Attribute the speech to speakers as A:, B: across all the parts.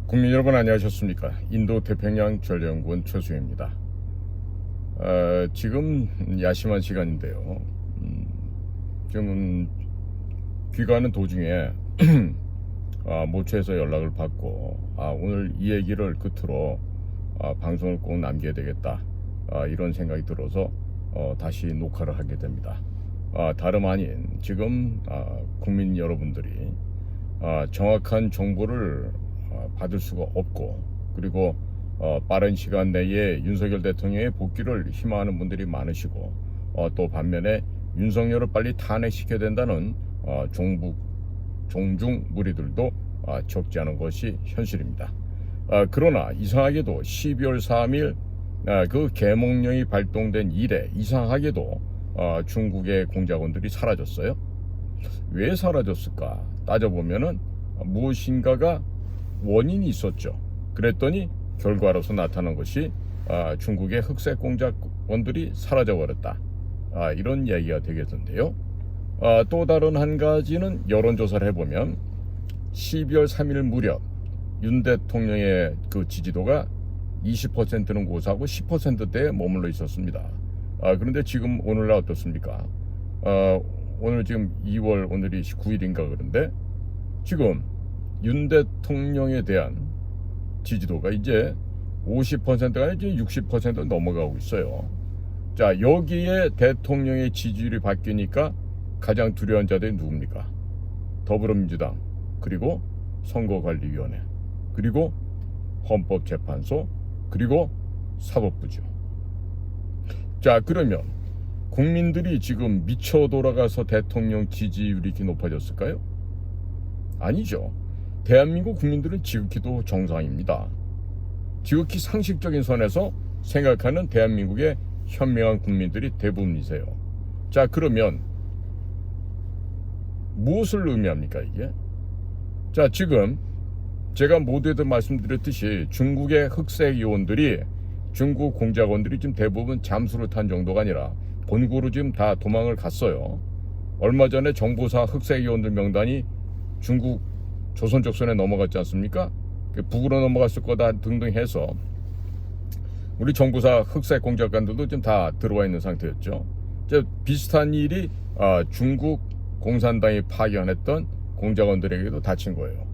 A: 국민 여러분 안녕하셨습니까? 인도 태평양 전략연구원 최수영입니다. 지금 야심한 시간인데요. 지금 귀가하는 도중에 모처에서 연락을 받고 오늘 이 얘기를 끝으로 방송을 꼭 남겨야 되겠다, 이런 생각이 들어서 다시 녹화를 하게 됩니다. 다름 아닌 지금 국민 여러분들이 정확한 정보를 받을 수가 없고, 그리고 빠른 시간 내에 윤석열 대통령의 복귀를 희망하는 분들이 많으시고, 또 반면에 윤석열을 빨리 탄핵시켜야 된다는 종중 무리들도 적지 않은 것이 현실입니다. 그러나 이상하게도 12월 3일 그 계몽령이 발동된 이래 이상하게도 중국의 공작원들이 사라졌어요. 왜 사라졌을까 따져보면은 무엇인가가 원인이 있었죠. 그랬더니 결과로서 나타난 것이 중국의 흑색 공작원들이 사라져버렸다, 이런 이야기가 되겠는데요. 또 다른 한 가지는 여론조사를 해보면 12월 3일 무렵 윤 대통령의 그 지지도가 20%는 고사하고 10%대에 머물러 있었습니다. 그런데 지금 오늘날 어떻습니까? 오늘 지금 2월 오늘이 9일인가 그런데 지금 윤 대통령에 대한 지지도가 이제 50%가 이제 60% 넘어가고 있어요. 자, 여기에 대통령의 지지율이 바뀌니까 가장 두려운 자들이 누굽니까? 더불어민주당, 그리고 선거관리위원회, 그리고 헌법재판소, 그리고 사법부죠. 자, 그러면 국민들이 지금 미쳐 돌아가서 대통령 지지율이 이렇게 높아졌을까요? 아니죠. 대한민국 국민들은 지극히도 정상입니다. 지극히 상식적인 선에서 생각하는 대한민국의 현명한 국민들이 대부분이세요. 자, 그러면 무엇을 의미합니까 이게? 자, 지금 제가 모두에도 말씀드렸듯이 중국의 흑색 요원들이, 중국 공작원들이 지금 대부분 잠수를 탄 정도가 아니라 본국으로 지금 다 도망을 갔어요. 얼마 전에 정보사 흑색 요원들 명단이 중국 조선족선에 넘어갔지 않습니까? 북으로 넘어갔을 거다 등등 해서 우리 정부사 흑색 공작관들도 지금 다 들어와 있는 상태였죠. 비슷한 일이 중국 공산당이 파견했던 공작원들에게도 닥친 거예요.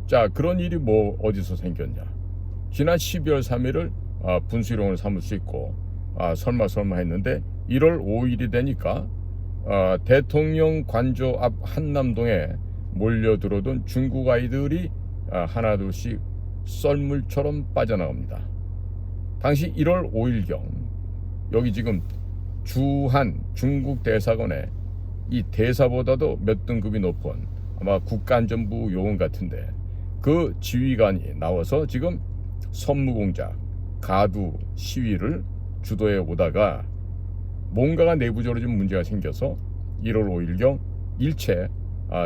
A: 자, 그런 일이 뭐 어디서 생겼냐? 지난 12월 3일을 분수령을 삼을 수 있고 설마 했는데 1월 5일이 되니까 대통령 관저 앞 한남동에 몰려들어든 중국 아이들이 하나둘씩 썰물처럼 빠져나옵니다. 당시 1월 5일경 여기 지금 주한 중국 대사관에 이 대사보다도 몇 등급이 높은 아마 국가안전부 요원 같은데 그 지휘관이 나와서 지금 선무공작 가두 시위를 주도해 오다가 뭔가가 내부적으로 좀 문제가 생겨서 1월 5일경 일체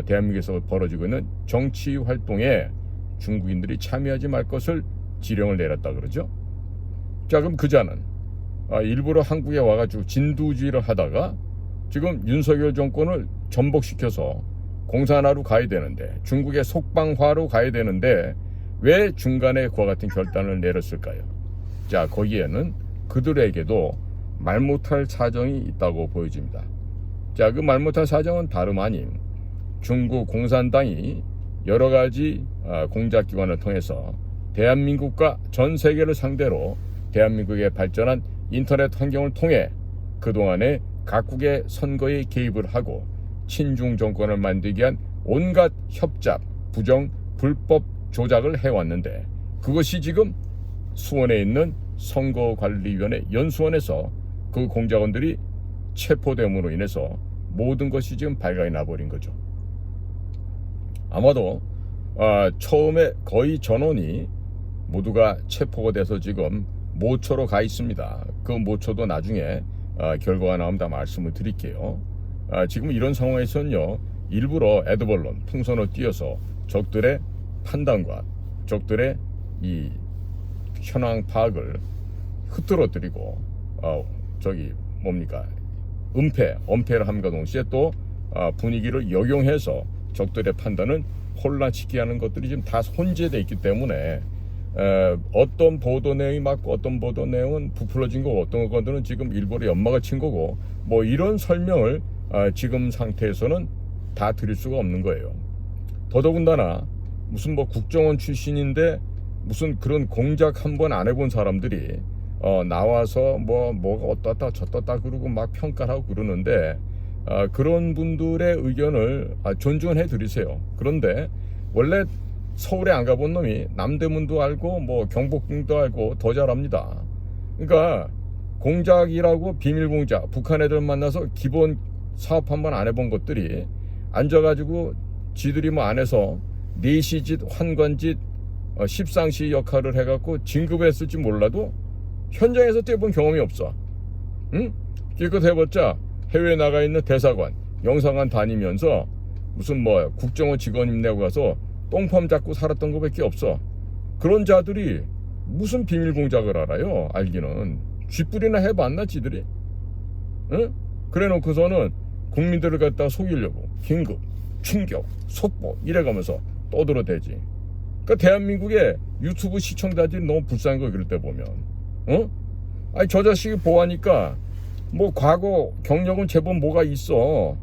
A: 대한민국에서 벌어지고 있는 정치 활동에 중국인들이 참여하지 말 것을 지령을 내렸다 그러죠. 자, 그럼 그자는 일부러 한국에 와가지고 진두지휘를 하다가 지금 윤석열 정권을 전복시켜서 공산화로 가야 되는데, 중국의 속방화로 가야 되는데 왜 중간에 그와 같은 결단을 내렸을까요? 자, 거기에는 그들에게도 말 못할 사정이 있다고 보여집니다. 자, 그 말 못할 사정은 다름 아닌 중국 공산당이 여러 가지 공작기관을 통해서 대한민국과 전 세계를 상대로 대한민국의 발전한 인터넷 환경을 통해 그동안에 각국의 선거에 개입을 하고 친중 정권을 만들기 위한 온갖 협잡, 부정, 불법 조작을 해왔는데, 그것이 지금 수원에 있는 선거관리위원회 연수원에서 그 공작원들이 체포됨으로 인해서 모든 것이 지금 발각이 나버린 거죠. 아마도 처음에 거의 전원이 모두가 체포가 돼서 지금 모처로 가 있습니다. 그 모처도 나중에 결과가 나오면 다 말씀을 드릴게요. 지금 이런 상황에서는요, 일부러 애드벌론 풍선을 띄어서 적들의 판단과 적들의 이 현황 파악을 흐트러뜨리고 엄폐를 함과 동시에 또 분위기를 역용해서 적들의 판단은 혼란시키게 하는 것들이 지금 다 혼재되어 있기 때문에 어떤 보도 내용이 맞고 어떤 보도 내용은 부풀어진 거고 어떤 것들은 지금 일부러 연막을 친 거고 뭐 이런 설명을 지금 상태에서는 다 드릴 수가 없는 거예요. 더더군다나 무슨 뭐 국정원 출신인데 무슨 그런 공작 한 번 안 해본 사람들이 나와서 뭐가 어떻다 저떻다 그러고 막 평가를 하고 그러는데 그런 분들의 의견을 존중해 드리세요. 그런데 원래 서울에 안 가본 놈이 남대문도 알고 뭐 경복궁도 알고 더 잘합니다. 그러니까 공작이라고 비밀 공작, 북한 애들 만나서 기본 사업 한 번 안 해본 것들이 앉아가지고 지들이 뭐 안에서 내시짓, 환관짓, 십상시 역할을 해갖고 진급했을지 몰라도 현장에서 떼본 경험이 없어. 응? 기껏 해봤자 해외에 나가 있는 대사관, 영사관 다니면서 무슨 뭐 국정원 직원 힘내고 가서 똥펌 잡고 살았던 것밖에 없어. 그런 자들이 무슨 비밀 공작을 알아요? 알기는 쥐뿔이나 해봤나 지들이? 응? 그래놓고서는 국민들을 갖다 속이려고 긴급, 충격, 속보 이래가면서 떠들어대지. 그러니까 대한민국의 유튜브 시청자들이 너무 불쌍한 거 그럴 때 보면, 아니 저 자식이 보아니까 뭐 과거 경력은 제법 뭐가 있어,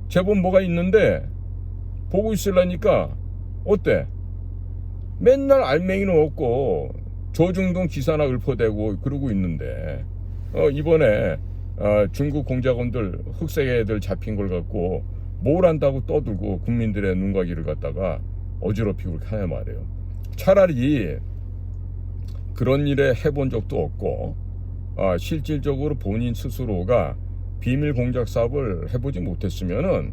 A: 제법 뭐가 있는데 보고 있으려니까 어때? 맨날 알맹이는 없고 조중동 기사나 읊어대고 그러고 있는데 이번에 중국 공작원들 흑색 애들 잡힌 걸 갖고 뭘 한다고 떠들고 국민들의 눈가기를 갖다가 어지럽히고 하냐 말이에요. 차라리 그런 일에 해본 적도 없고 실질적으로 본인 스스로가 비밀 공작 사업을 해보지 못했으면은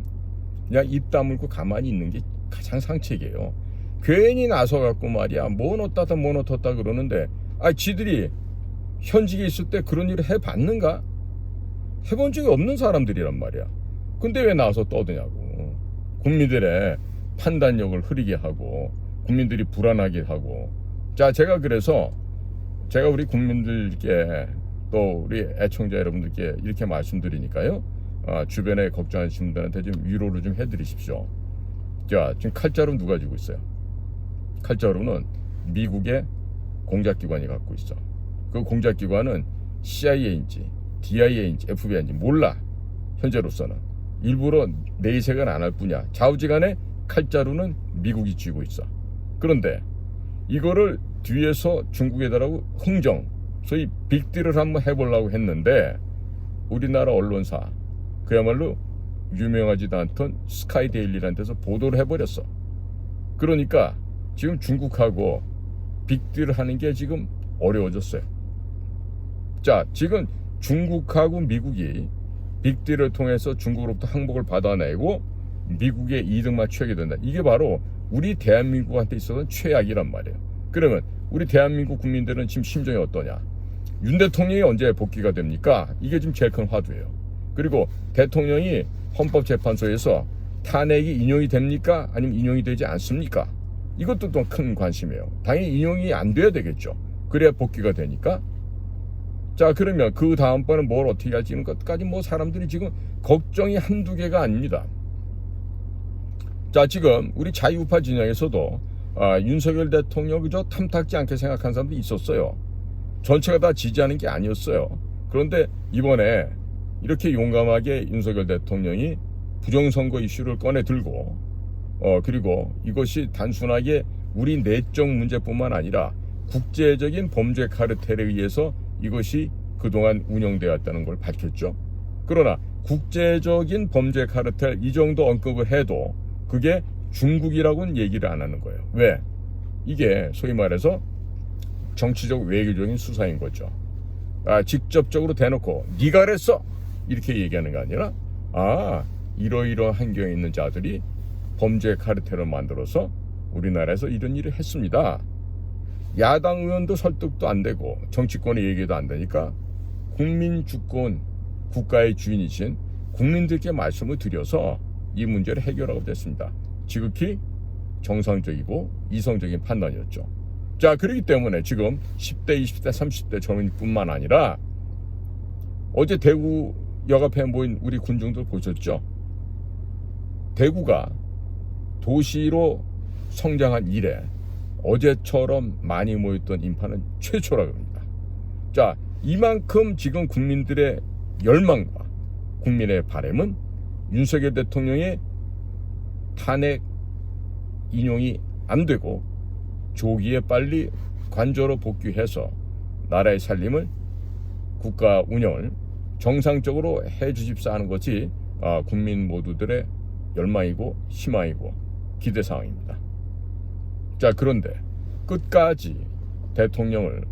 A: 그냥 입 다물고 가만히 있는 게 가장 상책이에요. 괜히 나서갖고 말이야 뭐 넣었다 뭐 넣었다 그러는데 지들이 현직에 있을 때 그런 일을 해봤는가? 해본 적이 없는 사람들이란 말이야. 근데 왜 나와서 떠드냐고. 국민들의 판단력을 흐리게 하고 국민들이 불안하게 하고. 자, 제가 그래서 제가 우리 국민들께 또 우리 애청자 여러분들께 이렇게 말씀드리니까요, 주변에 걱정하시는 분들한테 좀 위로를 좀 해드리십시오. 자, 지금 칼자루 누가 쥐고 있어요? 칼자루는 미국의 공작기관이 갖고 있어. 그 공작기관은 CIA인지 DIA인지 FBI인지 몰라. 현재로서는 일부러 내색은 안 할 뿐이야. 좌우지간에 칼자루는 미국이 쥐고 있어. 그런데 이거를 뒤에서 중국에다라고 흥정, 소위 빅딜을 한번 해보려고 했는데 우리나라 언론사, 그야말로 유명하지도 않던 스카이데일리라는 데서 보도를 해버렸어. 그러니까 지금 중국하고 빅딜을 하는 게 지금 어려워졌어요. 자, 지금 중국하고 미국이 빅딜을 통해서 중국으로부터 항복을 받아내고 미국의 이득만 취하게 된다. 이게 바로 우리 대한민국한테 있어서는 최악이란 말이에요. 그러면 우리 대한민국 국민들은 지금 심정이 어떠냐? 윤 대통령이 언제 복귀가 됩니까? 이게 지금 제일 큰 화두예요. 그리고 대통령이 헌법재판소에서 탄핵이 인용이 됩니까? 아니면 인용이 되지 않습니까? 이것도 또 큰 관심이에요. 당연히 인용이 안 돼야 되겠죠. 그래야 복귀가 되니까. 자, 그러면 그 다음번에 뭘 어떻게 할지 이런 것까지 뭐 사람들이 지금 걱정이 한두 개가 아닙니다. 자, 지금 우리 자유우파 진영에서도 윤석열 대통령 그저 탐탁지 않게 생각한 사람들이 있었어요. 전체가 다 지지하는 게 아니었어요. 그런데 이번에 이렇게 용감하게 윤석열 대통령이 부정선거 이슈를 꺼내 들고 그리고 이것이 단순하게 우리 내적 문제뿐만 아니라 국제적인 범죄 카르텔에 의해서 이것이 그동안 운영되었다는 걸 밝혔죠. 그러나 국제적인 범죄 카르텔 이 정도 언급을 해도 그게 중국이라고는 얘기를 안 하는 거예요. 왜? 이게 소위 말해서 정치적 외교적인 수사인 거죠. 직접적으로 대놓고 네가 그랬어 이렇게 얘기하는 게 아니라 이러이러한 환경에 있는 자들이 범죄 카르텔을 만들어서 우리나라에서 이런 일을 했습니다. 야당 의원도 설득도 안 되고 정치권의 얘기도 안 되니까 국민 주권 국가의 주인이신 국민들께 말씀을 드려서 이 문제를 해결하고 됐습니다. 지극히 정상적이고 이성적인 판단이었죠. 자, 그렇기 때문에 지금 10대, 20대, 30대 젊은이뿐만 아니라 어제 대구 역 앞에 모인 우리 군중들 보셨죠? 대구가 도시로 성장한 이래 어제처럼 많이 모였던 인파는 최초라 그럽니다. 자, 이만큼 지금 국민들의 열망과 국민의 바람은 윤석열 대통령의 탄핵 인용이 안 되고 조기에 빨리 관저로 복귀해서 나라의 살림을, 국가 운영을 정상적으로 해 주십사 하는 것이 국민 모두들의 열망이고 희망이고 기대사항입니다. 자, 그런데 끝까지 대통령을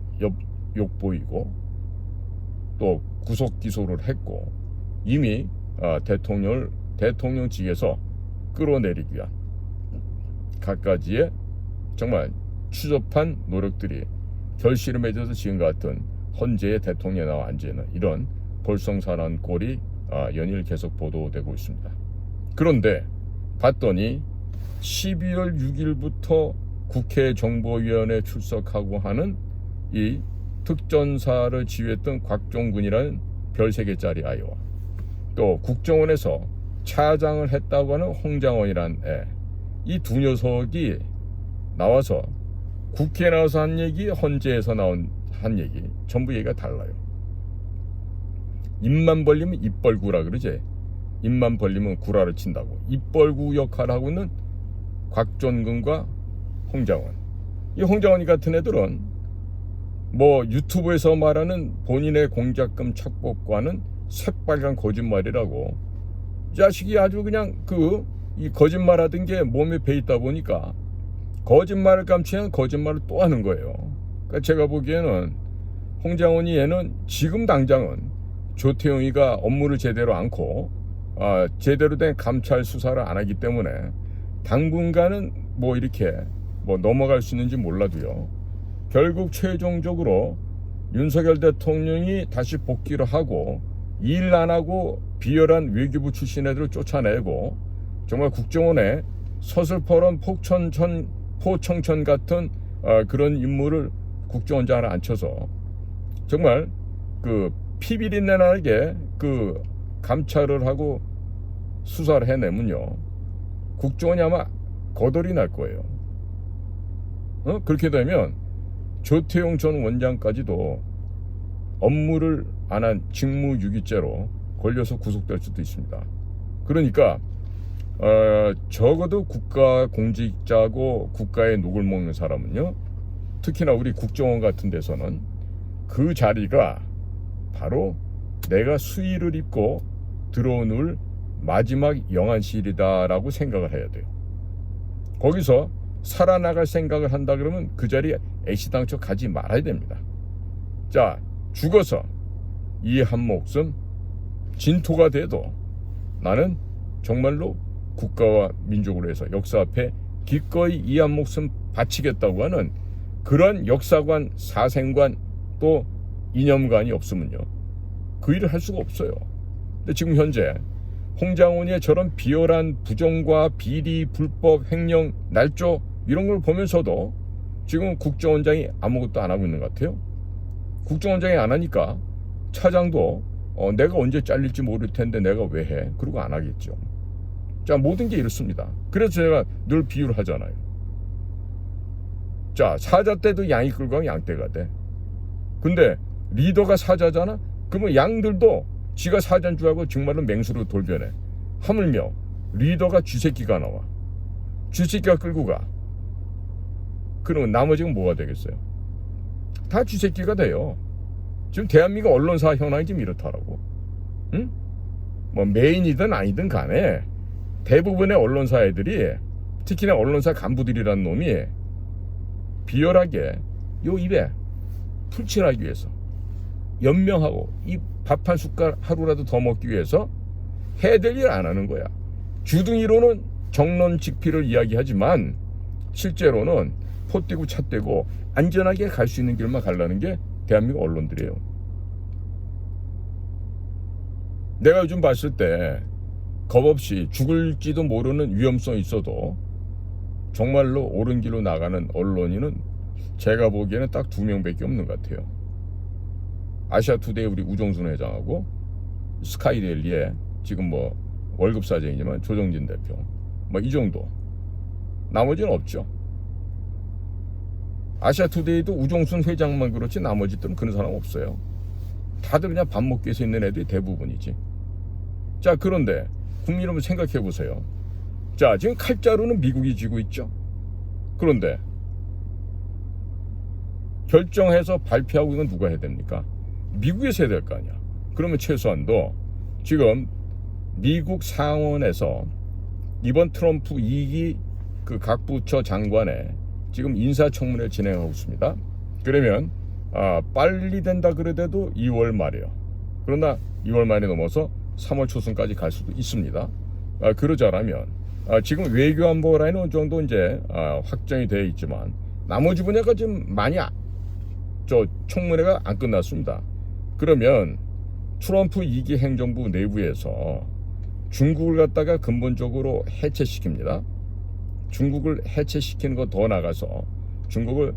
A: 욕보이고 또 구속 기소를 했고 이미 대통령을 대통령직에서 끌어내리기 위한 갖가지의 정말 추접한 노력들이 결실을 맺어서 지금 같은 헌재의 대통령에 나와 앉아있는 이런 볼썽사나운 꼴이 연일 계속 보도되고 있습니다. 그런데 봤더니 12월 6일부터 국회 정보위원회 출석하고 하는 이 특전사를 지휘했던 곽종근이라는 별 3개짜리 아이와 또 국정원에서 차장을 했다고 하는 홍장원이라는 애, 이 두 녀석이 나와서 국회에 나와서 한 얘기, 헌재에서 한 얘기 전부 얘기가 달라요. 입만 벌리면 입벌구라 그러지. 입만 벌리면 구라를 친다고. 입벌구 역할을 하고 있는 곽종근과 홍장원. 이 홍장원이 같은 애들은 뭐 유튜브에서 말하는 본인의 공작금 착복과는 새빨간 거짓말이라고. 자식이 아주 그냥 이 거짓말하던 게 몸에 배 있다 보니까 거짓말을 감추면 거짓말을 또 하는 거예요. 그러니까 제가 보기에는 홍장원이 얘는 지금 당장은 조태용이가 업무를 제대로 않고 제대로 된 감찰 수사를 안 하기 때문에 당분간은 뭐 이렇게 넘어갈 수 있는지 몰라도요. 결국 최종적으로 윤석열 대통령이 다시 복귀를 하고 일 안 하고 비열한 외교부 출신 애들을 쫓아내고 정말 국정원에 서슬퍼런 포청천 같은 그런 인물을 국정원장을 앉혀서 정말 피비린내 나게 감찰을 하고 수사를 해내면요 국정원이 아마 거덜이 날 거예요. 그렇게 되면 조태용 전 원장까지도 업무를 안 한 직무유기죄로 걸려서 구속될 수도 있습니다. 그러니까 적어도 국가 공직자고 국가의 녹을 먹는 사람은요, 특히나 우리 국정원 같은 데서는 그 자리가 바로 내가 수의를 입고 들어오는 마지막 영안실이다라고 생각을 해야 돼요. 거기서 살아나갈 생각을 한다 그러면 그 자리에 애시당초 가지 말아야 됩니다. 자, 죽어서 이 한 목숨 진토가 돼도 나는 정말로 국가와 민족으로 해서 역사 앞에 기꺼이 이 한 목숨 바치겠다고 하는 그런 역사관, 사생관 또 이념관이 없으면요 그 일을 할 수가 없어요. 근데 지금 현재 홍장원의 저런 비열한 부정과 비리, 불법, 횡령, 날조 이런 걸 보면서도 지금 국정원장이 아무것도 안 하고 있는 것 같아요. 국정원장이 안 하니까 차장도 내가 언제 잘릴지 모를 텐데 내가 왜 해? 그러고 안 하겠죠. 자, 모든 게 이렇습니다. 그래서 제가 늘 비유를 하잖아요. 자, 사자 때도 양이 끌고 가면 양떼가 돼. 근데 리더가 사자잖아? 그러면 양들도 지가 사자인 줄 알고 정말로 맹수로 돌변해. 하물며 리더가 쥐새끼가 나와. 쥐새끼가 끌고 가. 그러면 나머지는 뭐가 되겠어요? 다 쥐새끼가 돼요. 지금 대한민국 언론사 현황이 지금 이렇더라고. 응? 뭐 메인이든 아니든 간에 대부분의 언론사 애들이, 특히나 언론사 간부들이라는 놈이 비열하게 요 입에 풀칠하기 위해서 연명하고 이 밥 한 숟갈 하루라도 더 먹기 위해서 해야 될 일 안 하는 거야. 주둥이로는 정론직피를 이야기하지만 실제로는 포떼고 찻대고 안전하게 갈 수 있는 길만 가려는 게 대한민국 언론들이에요. 내가 요즘 봤을 때 겁없이 죽을지도 모르는 위험성이 있어도 정말로 옳은 길로 나가는 언론인은 제가 보기에는 딱 2명밖에 없는 것 같아요. 아시아투데이 우리 우정순 회장하고 스카이데일리에 지금 월급 사장이지만 조정진 대표, 이 정도. 나머지는 없죠. 아시아투데이도 우종순 회장만 그렇지 나머지들은 그런 사람 없어요. 다들 그냥 밥 먹기 위해서 있는 애들이 대부분이지. 자, 그런데 국민 여러분 생각해 보세요. 자, 지금 칼자루는 미국이 쥐고 있죠. 그런데 결정해서 발표하고 이건 누가 해야 됩니까? 미국에서 해야 될 거 아니야. 그러면 최소한도 지금 미국 상원에서 이번 트럼프 2기 그 각 부처 장관의 지금 인사청문회를 진행하고 있습니다. 그러면 빨리 된다 그래도 2월 말이에요. 그러나 2월 말이 넘어서 3월 초순까지 갈 수도 있습니다. 그러자라면 지금 외교안보 라인은 어느 정도 이제 확정이 되어 있지만 나머지 분야가 좀 많이 청문회가 안 끝났습니다. 그러면 트럼프 2기 행정부 내부에서 중국을 갖다가 근본적으로 해체시킵니다. 중국을 해체시키는 것 더 나가서 중국을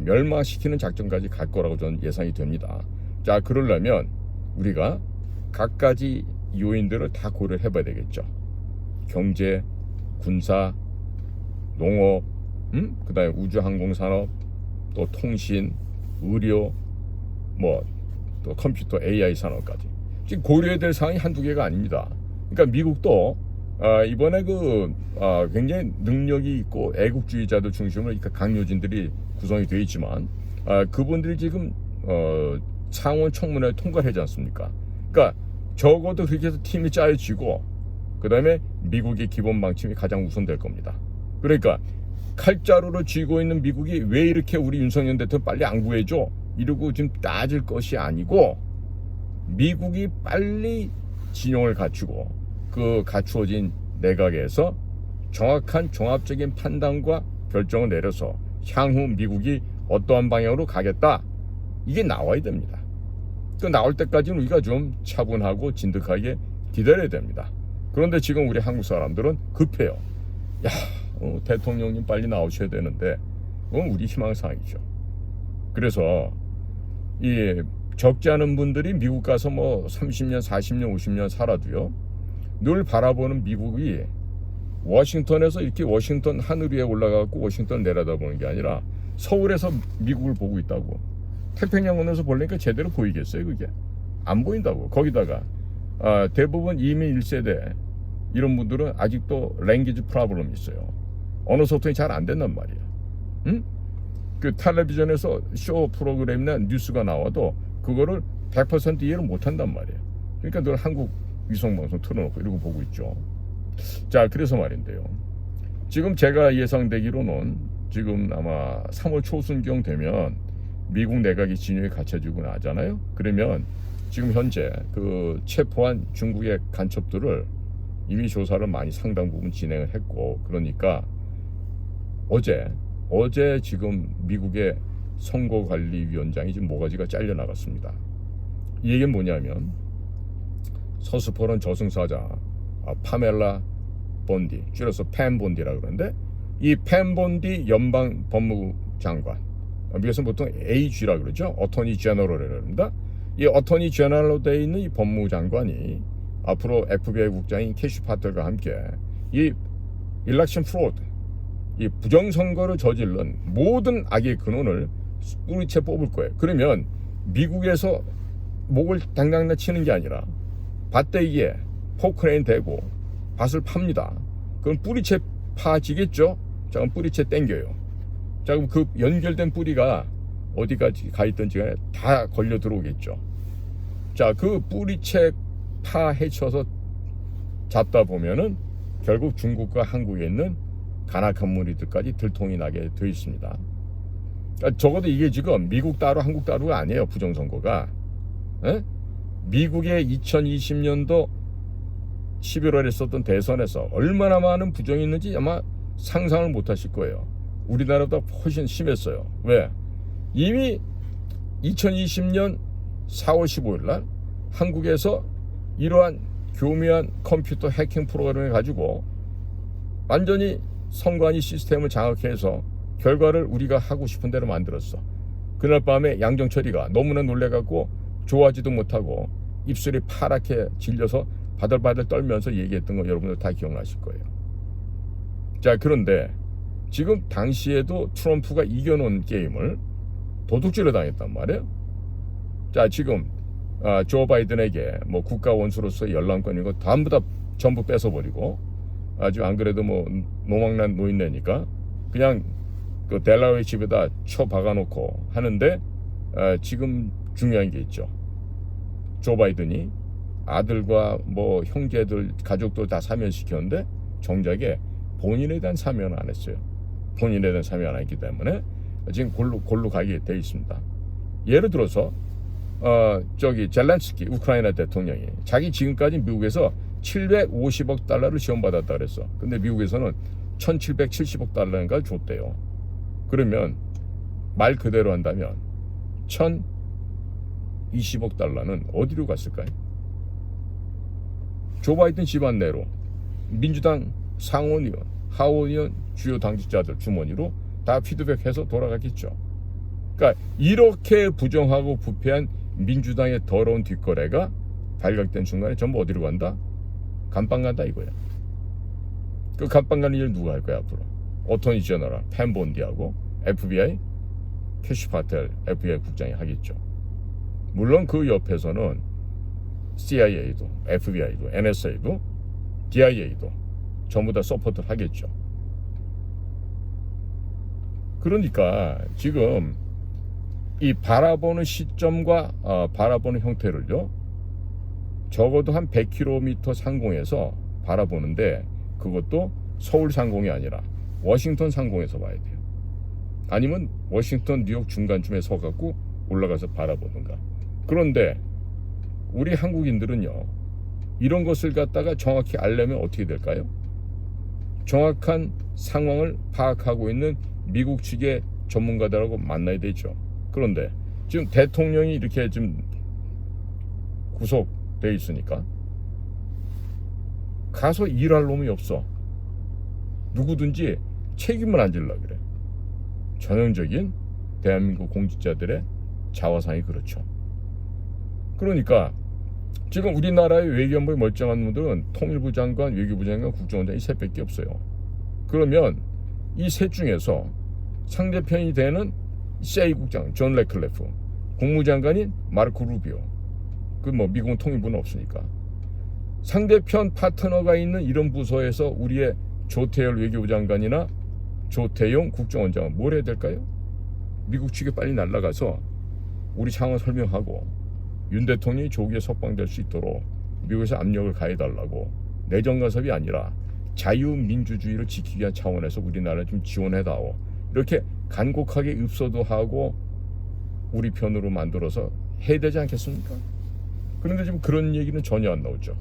A: 멸망시키는 작전까지 갈 거라고 저는 예상이 됩니다. 자, 그러려면 우리가 각가지 요인들을 다 고려를 해봐야 되겠죠. 경제, 군사, 농업, 그다음에 우주항공산업, 또 통신, 의료, 또 컴퓨터, AI 산업까지 지금 고려해야 될 사항이 한두 개가 아닙니다. 그러니까 미국도 이번에 굉장히 능력이 있고 애국주의자들 중심으로 강요진들이 구성이 되어 있지만 그분들이 지금 상원 청문회 통과를 하지 않습니까? 그러니까 적어도 그렇게 해서 팀이 짜여지고 그 다음에 미국의 기본 방침이 가장 우선될 겁니다. 그러니까 칼자루를 쥐고 있는 미국이 왜 이렇게 우리 윤석열 대통령 빨리 안 구해줘? 이러고 지금 따질 것이 아니고 미국이 빨리 진영을 갖추고 그 갖추어진 내각에서 정확한 종합적인 판단과 결정을 내려서 향후 미국이 어떠한 방향으로 가겠다 이게 나와야 됩니다. 그 나올 때까지는 우리가 좀 차분하고 진득하게 기다려야 됩니다. 그런데 지금 우리 한국 사람들은 급해요. 대통령님 빨리 나오셔야 되는데 우리 희망사항이죠. 그래서 이 적지 않은 분들이 미국 가서 30년, 40년, 50년 살아도요 늘 바라보는 미국이 워싱턴에서 이렇게 워싱턴 하늘 위에 올라가고 워싱턴 내려다보는 게 아니라 서울에서 미국을 보고 있다고. 태평양 건너서 보려니까 제대로 보이겠어요? 그게 안 보인다고. 거기다가 대부분 이민 1세대 이런 분들은 아직도 랭귀지 프로블럼이 있어요. 언어 소통이 잘 안 된단 말이에요. 응? 그 텔레비전에서 쇼 프로그램이나 뉴스가 나와도 그거를 100% 이해를 못한단 말이에요. 그러니까 늘 한국 위성방송 틀어놓고 이러고 보고 있죠. 자, 그래서 말인데요. 지금 제가 예상되기로는 지금 아마 3월 초순경 되면 미국 내각이 진영에 갖춰지고 나잖아요. 그러면 지금 현재 그 체포한 중국의 간첩들을 이미 조사를 많이 상당 부분 진행을 했고, 그러니까 어제 지금 미국의 선거관리위원장이 지금 모가지가 잘려나갔습니다. 이 얘기는 뭐냐면 서스퍼런 저승사자 파멜라 본디, 줄여서 팸 본디라 그러는데 이 팸 본디 연방 법무부 장관, 미국에서는 보통 AG라 그러죠. 어토니 제너럴이라고 합니다. 이 어토니 제너럴로 되어 있는 이 법무부 장관이 앞으로 FBI 국장인 캐시 파텔과 함께 이 일렉션 프로드, 이 부정선거를 저질른 모든 악의 근원을 뿌리채 뽑을 거예요. 그러면 미국에서 목을 당당당 치는 게 아니라 밭대기에 포크레인 대고 밭을 팝니다. 그럼 뿌리채 파지겠죠? 자, 그럼 뿌리채 땡겨요. 자, 그럼 그 연결된 뿌리가 어디까지 가 있든지 간에 다 걸려 들어오겠죠. 자, 그 뿌리채 파 헤쳐서 잡다 보면은 결국 중국과 한국에 있는 간악한 무리들까지 들통이 나게 되어 있습니다. 그러니까 적어도 이게 지금 미국 따로 한국 따로가 아니에요. 부정선거가. 에? 미국의 2020년도 11월에 있었던 대선에서 얼마나 많은 부정이 있는지 아마 상상을 못 하실 거예요. 우리나라보다 훨씬 심했어요. 왜? 이미 2020년 4월 15일 날 한국에서 이러한 교묘한 컴퓨터 해킹 프로그램을 가지고 완전히 선관위 시스템을 장악해서 결과를 우리가 하고 싶은 대로 만들었어. 그날 밤에 양정철이가 너무나 놀래갖고 좋아하지도 못하고 입술이 파랗게 질려서 바들바들 떨면서 얘기했던 거 여러분들 다 기억나실 거예요. 자, 그런데 지금 당시에도 트럼프가 이겨놓은 게임을 도둑질을 당했단 말이에요. 자, 지금 조 바이든에게 뭐 국가 원수로서 열람권 이거 전부 뺏어버리고, 아주 안 그래도 뭐 노망난 노인네니까 그냥 그 델라웨이 집에다 쳐 박아놓고 하는데, 지금 중요한 게 있죠. 조 바이든이 아들과 뭐 형제들 가족도 다 사면시켰는데 정작에 본인에 대한 사면은 안 했어요. 본인에 대한 사면 안 했기 때문에 지금 골로 가게 돼 있습니다. 예를 들어서 젤렌스키 우크라이나 대통령이 자기 지금까지 미국에서 750억 달러를 지원받았다 그랬어. 근데 미국에서는 1770억 달러인가 줬대요. 그러면 말 그대로 한다면 1020억 달러는 어디로 갔을까요? 조 바이든 집안 내로 민주당 상원의원, 하원의원, 주요 당직자들 주머니로 다 피드백해서 돌아가겠죠. 그러니까 이렇게 부정하고 부패한 민주당의 더러운 뒷거래가 발각된 순간에 전부 어디로 간다? 감방 간다 이거야. 그 감방 가는 일 누가 할 거야 앞으로? 어토니 제너럴 팬 본디하고 FBI 캐시 파텔 FBI 국장이 하겠죠. 물론 그 옆에서는 CIA도 FBI도 NSA도 DIA도 전부 다 서포트를 하겠죠. 그러니까 지금 이 바라보는 시점과 바라보는 형태를요, 적어도 한 100km 상공에서 바라보는데, 그것도 서울 상공이 아니라 워싱턴 상공에서 봐야 돼요. 아니면 워싱턴 뉴욕 중간쯤에 서갖고 올라가서 바라보는가. 그런데 우리 한국인들은요, 이런 것을 갖다가 정확히 알려면 어떻게 될까요? 정확한 상황을 파악하고 있는 미국 측의 전문가들하고 만나야 되죠. 그런데 지금 대통령이 이렇게 지금 구속돼 있으니까 가서 일할 놈이 없어. 누구든지 책임을 안 질라 그래. 전형적인 대한민국 공직자들의 자화상이 그렇죠. 그러니까 지금 우리나라의 외교안보에 멀쩡한 분들은 통일부 장관, 외교부 장관, 국정원장 이 셋밖에 없어요. 그러면 이 셋 중에서 상대편이 되는 CIA 국장 존 레클레프, 국무장관인 마르코 루비오, 그 뭐 미국은 통일부는 없으니까 상대편 파트너가 있는 이런 부서에서 우리의 조태열 외교부 장관이나 조태용 국정원장은 뭘 해야 될까요? 미국 측에 빨리 날아가서 우리 상황 설명하고 윤 대통령이 조기에 석방될 수 있도록 미국에서 압력을 가해달라고, 내정 간섭이 아니라 자유민주주의를 지키기 위한 차원에서 우리나라를 좀 지원해다오, 이렇게 간곡하게 읍소도 하고 우리 편으로 만들어서 해야 되지 않겠습니까? 그런데 지금 그런 얘기는 전혀 안 나오죠.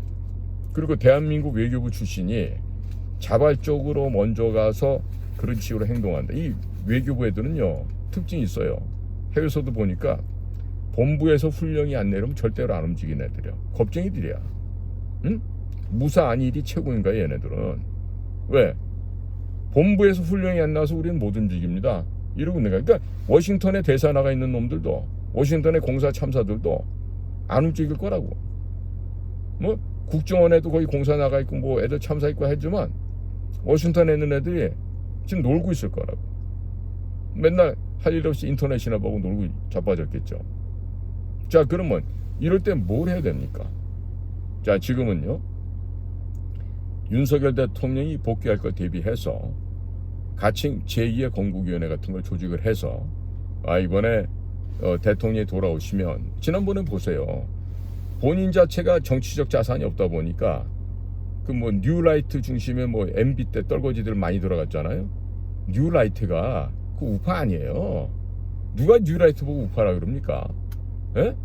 A: 그리고 대한민국 외교부 출신이 자발적으로 먼저 가서 그런 식으로 행동한다. 이 외교부 애들은요, 특징이 있어요. 해외에서도 보니까 본부에서 훈령이 안 내려면 절대로 안 움직이는 애들이야. 겁쟁이들이야. 응? 무사 안일이 최고인가 얘네들은. 왜? 본부에서 훈령이 안 나와서 우리는 못 움직입니다. 이러고 있는 거야. 그러니까 워싱턴에 대사 나가 있는 놈들도, 워싱턴에 공사 참사들도 안 움직일 거라고. 뭐 국정원에도 거기 공사 나가 있고 뭐 애들 참사 있고 하지만 워싱턴에 있는 애들이 지금 놀고 있을 거라고. 맨날 할 일 없이 인터넷이나 보고 놀고 자빠졌겠죠. 자, 그러면 이럴 때 뭘 해야 됩니까? 자, 지금은요, 윤석열 대통령이 복귀할 걸 대비해서 가칭 제2의 건국위원회 같은 걸 조직을 해서 이번에 대통령이 돌아오시면, 지난번에 보세요. 본인 자체가 정치적 자산이 없다 보니까 그 뭐 뉴라이트 중심의 뭐 MB 때 떨거지들 많이 들어갔잖아요. 뉴라이트가 그 우파 아니에요. 누가 뉴라이트 보고 우파라 그럽니까? 예?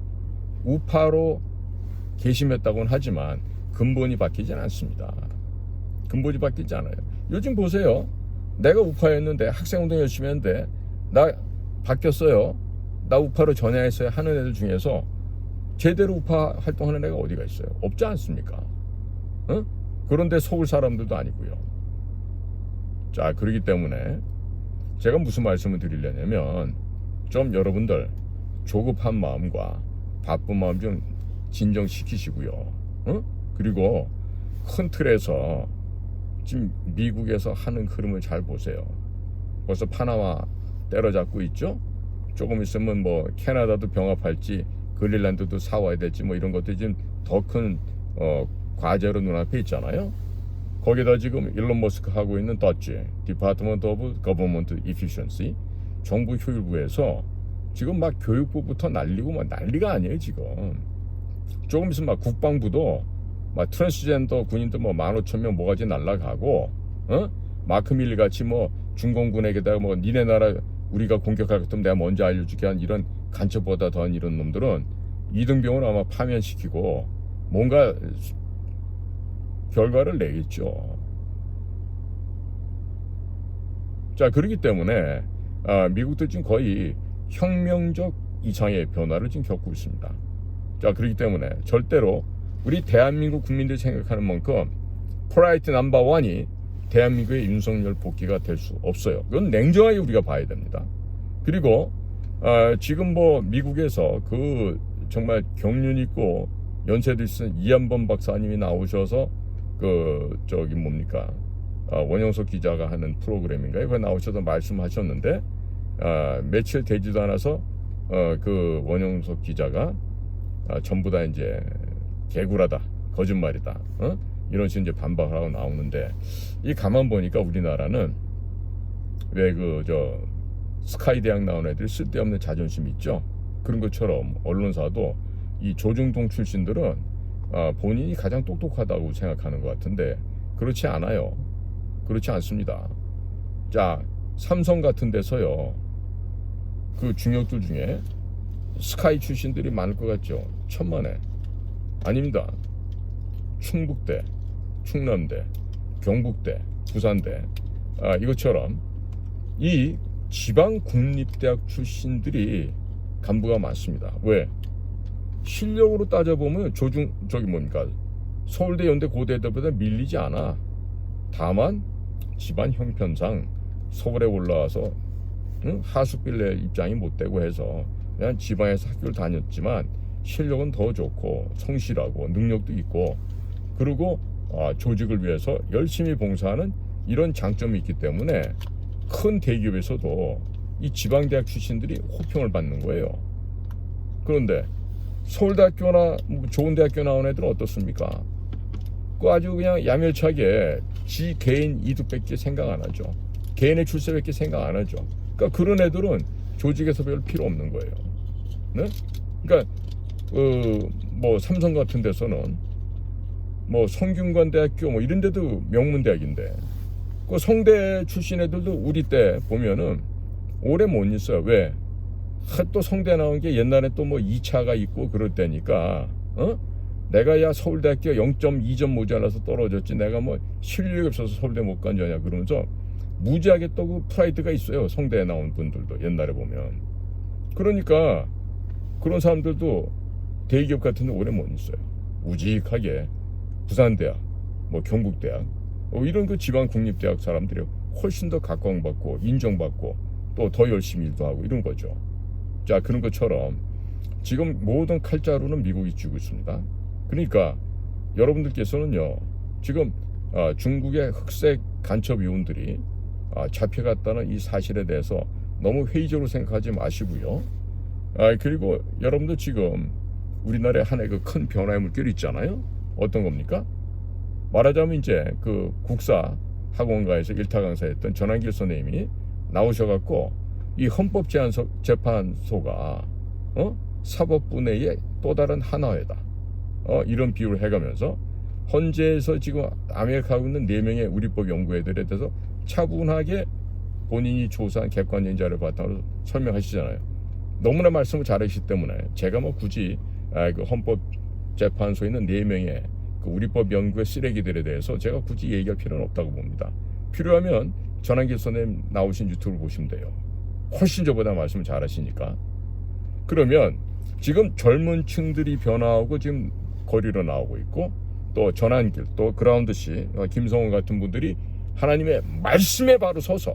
A: 우파로 개심했다고는 하지만 근본이 바뀌지 않습니다. 근본이 바뀌지 않아요. 요즘 보세요. 내가 우파였는데 학생운동 열심히 했는데 나 바뀌었어요. 나 우파로 전향했어요 하는 애들 중에서 제대로 우파 활동하는 애가 어디가 있어요? 없지 않습니까? 어? 그런데 서울 사람들도 아니고요. 자, 그렇기 때문에 제가 무슨 말씀을 드리려냐면, 좀 여러분들 조급한 마음과 바쁜 마음 좀 진정시키시고요. 어? 그리고 큰 틀에서 지금 미국에서 하는 흐름을 잘 보세요. 벌써 파나마 때려잡고 있죠. 조금 있으면 뭐 캐나다도 병합할지 그린란드도 사와야 될지 뭐 이런 것들이 지금 더 큰 과제로 눈앞에 있잖아요. 거기다 지금 일론 머스크 하고 있는 DOGE, Department of Government Efficiency, 정부 효율부에서 지금 막 교육부부터 날리고 막 난리가 아니에요 지금. 조금 있으면 막 국방부도 막 트랜스젠더 군인들 뭐 15,000명 뭐가지 날라가고, 마크 밀리 같이 뭐 중공군에게다가 뭐 니네 나라 우리가 공격할 것도 내가 먼저 알려주게 한 이런 간첩보다 더한 이런 놈들은 이등병을 아마 파면시키고 뭔가 결과를 내겠죠. 자, 그렇기 때문에 미국도 지금 거의 혁명적 이상의 변화를 지금 겪고 있습니다. 자, 그렇기 때문에 절대로 우리 대한민국 국민들이 생각하는 만큼 프라이트 넘버 원이 대한민국의 윤석열 복귀가 될 수 없어요. 그건 냉정하게 우리가 봐야 됩니다. 그리고 지금 뭐 미국에서 그 정말 경륜 있고 연세도 있은 이한범 박사님이 나오셔서 그 저기 뭡니까 원영석 기자가 하는 프로그램인가요? 거기 나오셔서 말씀하셨는데 며칠 되지도 않아서 그 원영석 기자가 전부 다 이제 개구라다, 거짓말이다, 이런 식으로 이제 반박을 하고 나오는데, 이 가만 보니까 우리나라는 왜 그 저 스카이 대학 나온 애들이 쓸데없는 자존심 있죠. 그런 것처럼 언론사도 이 조중동 출신들은 본인이 가장 똑똑하다고 생각하는 것 같은데 그렇지 않아요. 그렇지 않습니다. 자, 삼성 같은 데서요, 그 중역들 중에 스카이 출신들이 많을 것 같죠. 천만에. 아닙니다. 충북대, 충남대, 경북대, 부산대, 이것처럼 이 지방 국립대학 출신들이 간부가 많습니다. 왜? 실력으로 따져보면 저기 뭡니까, 서울대, 연대, 고대들보다 밀리지 않아. 다만 집안 형편상 서울에 올라와서 하숙비를 낼 입장이 못 되고 해서 그냥 지방에서 학교를 다녔지만 실력은 더 좋고 성실하고 능력도 있고, 그리고 조직을 위해서 열심히 봉사하는 이런 장점이 있기 때문에 큰 대기업에서도 이 지방대학 출신들이 호평을 받는 거예요. 그런데 서울대학교나 좋은 대학교 나온 애들은 어떻습니까? 그 아주 그냥 야멸차게 지 개인 이득밖에 생각 안 하죠. 개인의 출세밖에 생각 안 하죠. 그러니까 그런 애들은 조직에서 별 필요 없는 거예요. 네? 그러니까 뭐 삼성 같은 데서는 뭐 성균관대학교 뭐 이런 데도 명문대학인데 그 성대 출신 애들도 우리 때 보면은 오래 못 있어요. 왜? 또 성대 나온 게 옛날에 또 뭐 2차가 있고 그럴 때니까 내가 야 서울대학교 0.2점 모자라서 떨어졌지 내가 뭐 실력이 없어서 서울대 못 간 줄 아냐 그러면서 무지하게 또 그 프라이드가 있어요. 성대에 나온 분들도 옛날에 보면. 그러니까 그런 사람들도 대기업 같은 데 오래 못 있어요. 우직하게 부산대학, 뭐 경북대학, 이런 그 지방 국립대학 사람들이 훨씬 더 각광받고 인정받고 또 더 열심히 일도 하고 이런 거죠. 자, 그런 것처럼 지금 모든 칼자루는 미국이 쥐고 있습니다. 그러니까 여러분들께서는요, 지금 중국의 흑색 간첩 요원들이 잡혀갔다는 이 사실에 대해서 너무 회의적으로 생각하지 마시고요. 그리고 여러분들 지금 우리나라에 하나의 그 큰 변화의 물결이 있잖아요. 어떤 겁니까? 말하자면 이제 그 국사 학원가에서 일타 강사했던 전한길 선생님이 나오셔갖고 이 헌법재판소가 사법부내의 또 다른 하나회다, 이런 비유를 해가면서 헌재에서 지금 아메리카하고 있는 4명의 우리법 연구회들에 대해서 차분하게 본인이 조사한 객관적인 자료를 바탕으로 설명하시잖아요. 너무나 말씀을 잘하시기 때문에 제가 뭐 굳이 그 헌법재판소에 있는 4명의 그 우리법 연구의 쓰레기들에 대해서 제가 굳이 얘기할 필요는 없다고 봅니다. 필요하면 전한길 선생님 나오신 유튜브를 보시면 돼요. 훨씬 저보다 말씀을 잘하시니까. 그러면 지금 젊은 층들이 변화하고 지금 거리로 나오고 있고, 또 전한길, 또 그라운드 씨, 김성원 같은 분들이 하나님의 말씀에 바로 서서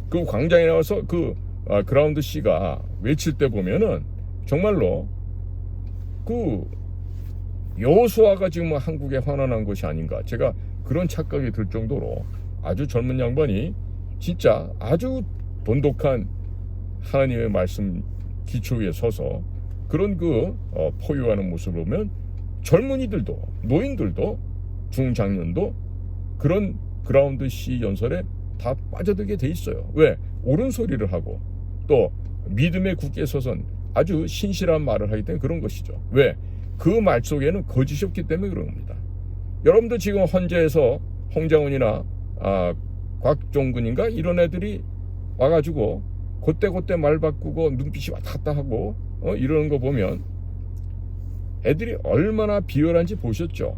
A: 그 광장에 나와서 그 그라운드 씨가 외칠 때 보면은 정말로 그 여호수아가 지금 한국에 환원한 것이 아닌가, 제가 그런 착각이 들 정도로 아주 젊은 양반이 진짜 아주 돈독한 하나님의 말씀 기초 위에 서서 그런 포효하는 모습을 보면 젊은이들도, 노인들도, 중장년도 그런 그라운드 C 연설에 다 빠져들게 돼 있어요. 왜? 옳은 소리를 하고 또 믿음의 굳게 서선 아주 신실한 말을 하기 때문에 그런 것이죠. 왜? 그 말 속에는 거짓이 없기 때문에 그런 겁니다. 여러분도 지금 헌재에서 홍장훈이나 곽종근인가 이런 애들이 와가지고 그때 말 바꾸고 눈빛이 왔다 갔다 하고 이러는 거 보면 애들이 얼마나 비열한지 보셨죠.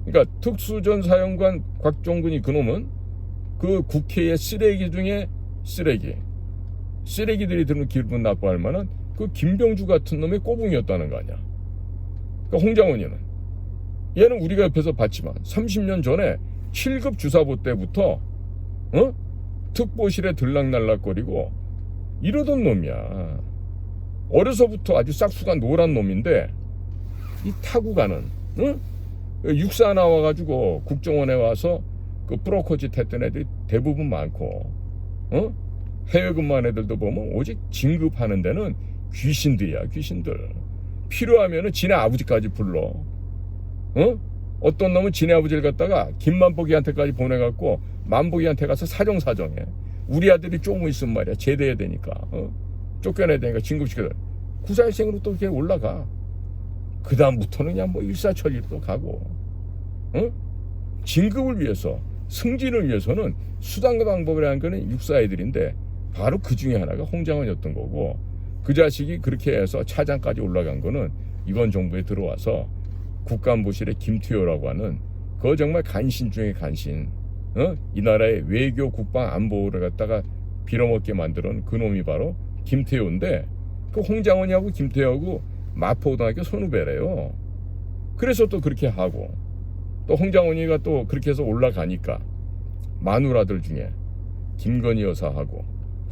A: 그러니까 특수전사령관 곽종근이 그놈은 그 국회의 쓰레기 중에 쓰레기들이 드는 기분 나빠할 만한 그 김병주 같은 놈의 꼬붕이었다는 거 아니야. 그러니까 홍장훈이는 얘는 우리가 옆에서 봤지만 30년 전에 7급 주사부 때부터 특보실에 들락날락거리고 이러던 놈이야. 어려서부터 아주 싹수가 노란 놈인데 이 타고 가는 육사 나와가지고 국정원에 와서 그 브로커짓 했던 애들이 대부분 많고 해외 근무한 애들도 보면 오직 진급하는 데는 귀신들이야. 귀신들. 필요하면은 지네 아버지까지 불러. 어떤 놈은 지네 아버지를 갖다가 김만복이한테까지 보내갖고 만복이한테 가서 사정해. 우리 아들이 조금 있으면 말이야 제대해야 되니까 쫓겨내야 되니까 진급시켜서 구사일생으로 또 이렇게 올라가. 그 다음부터는 그냥 뭐 일사천리로 가고 진급을 위해서 승진을 위해서는 수단과 방법이라는 거는 육사 애들인데 바로 그 중에 하나가 홍장원이었던 거고 그 자식이 그렇게 해서 차장까지 올라간 거는 이번 정부에 들어와서 국가안보실의 김태효라고 하는 그거 정말 간신 중에 간신 이 나라의 외교 국방 안보를 갖다가 빌어먹게 만들어놓은 그 놈이 바로 김태효인데 그 홍장원이하고 김태효하고 마포고등학교 선후배래요. 그래서 또 그렇게 하고 또 홍장원이가 또 그렇게 해서 올라가니까 마누라들 중에 김건희 여사하고